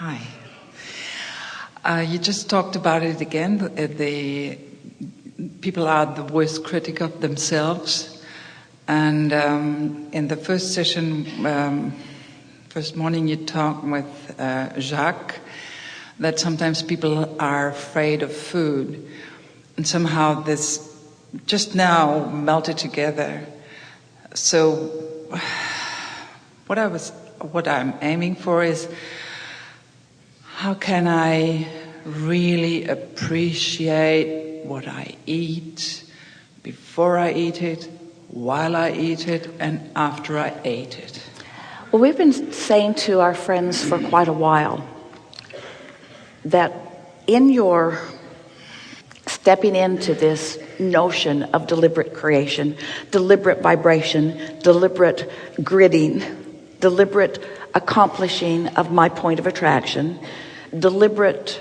Hi. You just talked about it again. The people are the worst critic of themselves. And in the first session, first morning, you talked with Jacques that sometimes people are afraid of food. And somehow this just now melted together. So what I'm aiming for is, how can I really appreciate what I eat before I eat it, while I eat it, and after I ate it? Well, we've been saying to our friends for quite a while that in your stepping into this notion of deliberate creation, deliberate vibration, deliberate gridding, deliberate accomplishing of my point of attraction, deliberate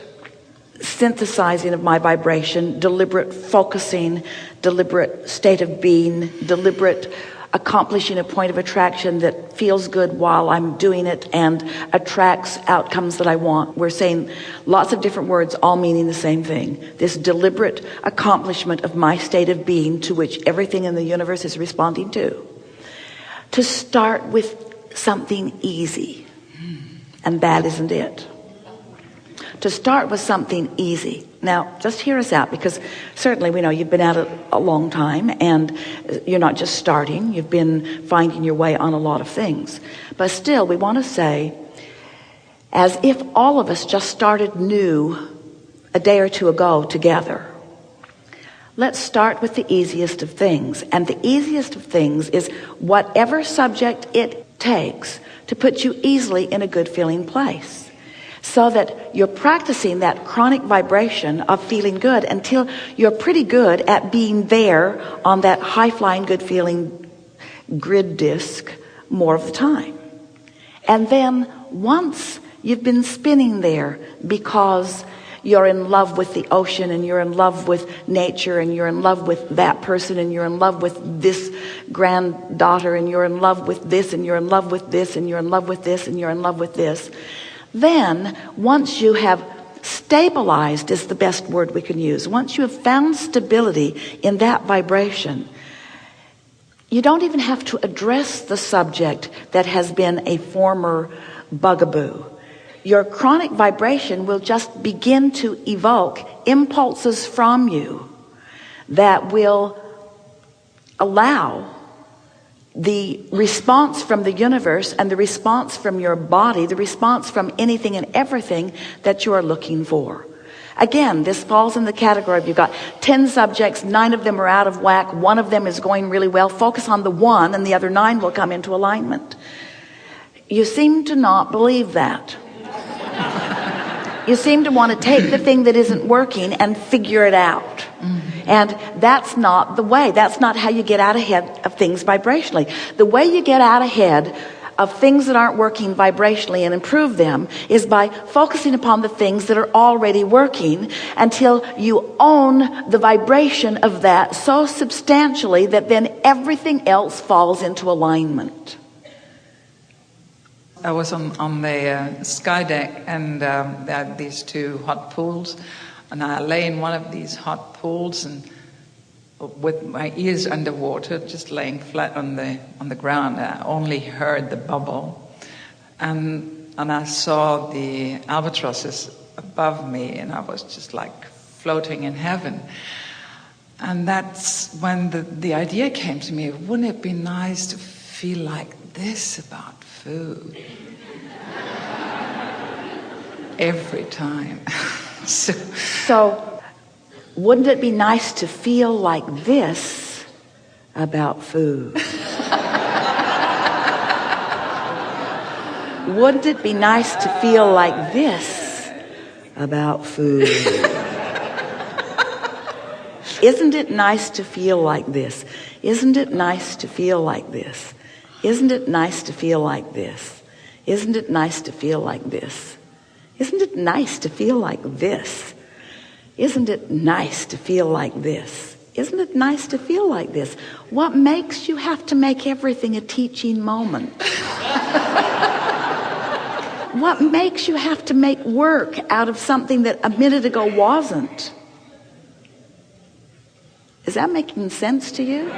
synthesizing of my vibration, deliberate focusing, deliberate state of being, deliberate accomplishing a point of attraction that feels good while I'm doing it and attracts outcomes that I want. We're saying lots of different words, all meaning the same thing. This deliberate accomplishment of my state of being, to which everything in the universe is responding to. To start with something easy, and that isn't it. To start with something easy. Now, just hear us out, because certainly we know you've been at it a long time, and you're not just starting, you've been finding your way on a lot of things. But still, we want to say, as if all of us just started new a day or two ago together, let's start with the easiest of things. And the easiest of things is whatever subject it takes to put you easily in a good feeling place, so that you're practicing that chronic vibration of feeling good until you're pretty good at being there on that high-flying good feeling grid disc more of the time. And then once you've been spinning there because you're in love with the ocean, and you're in love with nature, and you're in love with that person, and you're in love with this granddaughter, and you're in love with this, and you're in love with this, and you're in love with this, and you're in love with this, then once you have stabilized, is the best word we can use, once you have found stability in that vibration, you don't even have to address the subject that has been a former bugaboo. Your chronic vibration will just begin to evoke impulses from you that will allow the response from the universe and the response from your body, the response from anything and everything that you are looking for. Again, this falls in the category of, you've got 10 subjects, 9 of them are out of whack, 1 of them is going really well. Focus on the 1 and the other 9 will come into alignment. You seem to not believe that. You seem to want to take the thing that isn't working and figure it out. And that's not the way. That's not how you get out ahead of things vibrationally. The way you get out ahead of things that aren't working vibrationally and improve them is by focusing upon the things that are already working until you own the vibration of that so substantially that then everything else falls into alignment. I was on the sky deck, and there are these 2 hot pools, and I lay in one of these hot pools, and with my ears underwater, just laying flat on the ground, I only heard the bubble, and I saw the albatrosses above me, and I was just like floating in heaven. And that's when the idea came to me, wouldn't it be nice to feel like this about food? Every time. So wouldn't it be nice to feel like this about food? Wouldn't it be nice to feel like this about food? Isn't it nice to feel like this? Isn't it nice to feel like this? Isn't it nice to feel like this? Isn't it nice to feel like this? Isn't it nice to feel like this? Isn't it nice to feel like this? Isn't it nice to feel like this? What makes you have to make everything a teaching moment? What makes you have to make work out of something that a minute ago wasn't? Is that making sense to you?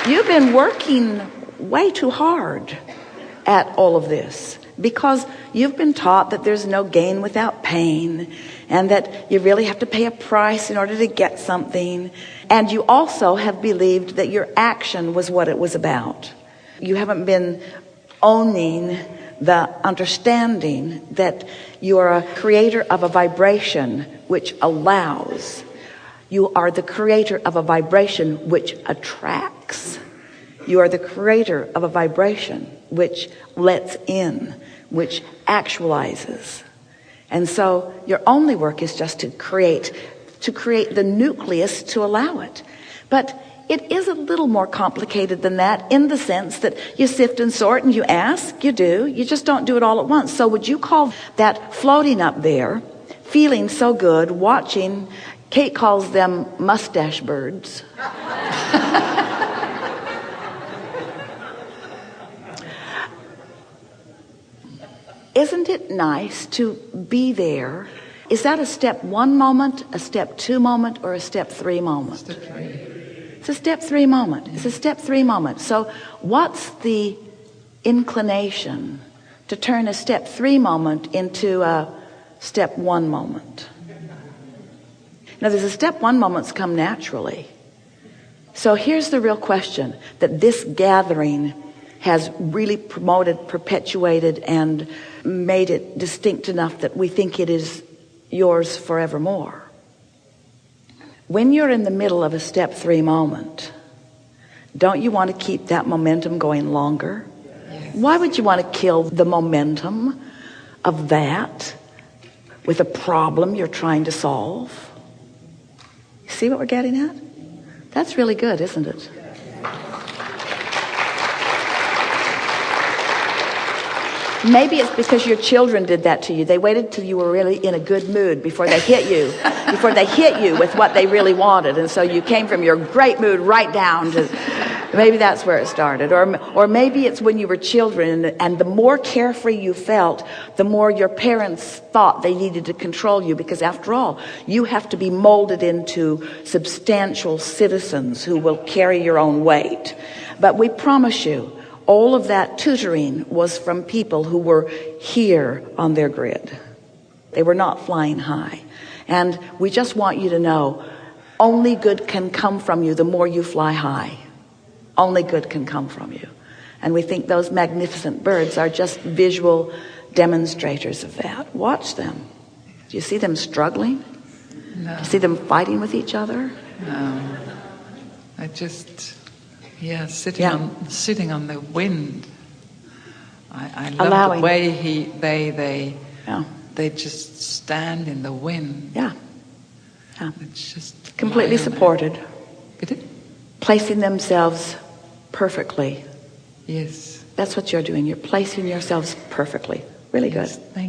You've been working way too hard at all of this because you've been taught that there's no gain without pain and that you really have to pay a price in order to get something. And you also have believed that your action was what it was about. You haven't been owning the understanding that you are a creator of a vibration which allows. You are the creator of a vibration which attracts. You are the creator of a vibration which lets in, which actualizes. And so your only work is just to create the nucleus to allow it. But it is a little more complicated than that in the sense that you sift and sort and you ask, you do. You just don't do it all at once. So would you call that floating up there, feeling so good, watching, Kate calls them mustache birds. Isn't it nice to be there? Is that a step 1 moment, a step 2 moment, or a step 3 moment? Step 3. It's a step 3 moment. It's a step 3 moment. So what's the inclination to turn a step 3 moment into a step 1 moment? Now there's a step 1 moments come naturally. So here's the real question that this gathering has really promoted, perpetuated, and made it distinct enough that we think it is yours forevermore. When you're in the middle of a step 3 moment, don't you want to keep that momentum going longer? Yes. Why would you want to kill the momentum of that with a problem you're trying to solve? You see what we're getting at? That's really good, isn't it? Maybe it's because your children did that to you. They waited till you were really in a good mood before they hit you, with what they really wanted. And so you came from your great mood right down to, maybe that's where it started. Or maybe it's when you were children and the more carefree you felt, the more your parents thought they needed to control you, because after all, you have to be molded into substantial citizens who will carry your own weight. But we promise you, all of that tutoring was from people who were here on their grid. They were not flying high. And we just want you to know, only good can come from you the more you fly high. Only good can come from you. And we think those magnificent birds are just visual demonstrators of that. Watch them. Do you see them struggling? No. Do you see them fighting with each other? No. I just... Yeah, sitting on the wind. I love the way they just stand in the wind. Yeah. It's just completely supported. It? Placing themselves perfectly. Yes. That's what you're doing. You're placing yourselves perfectly. Really yes, good. Thank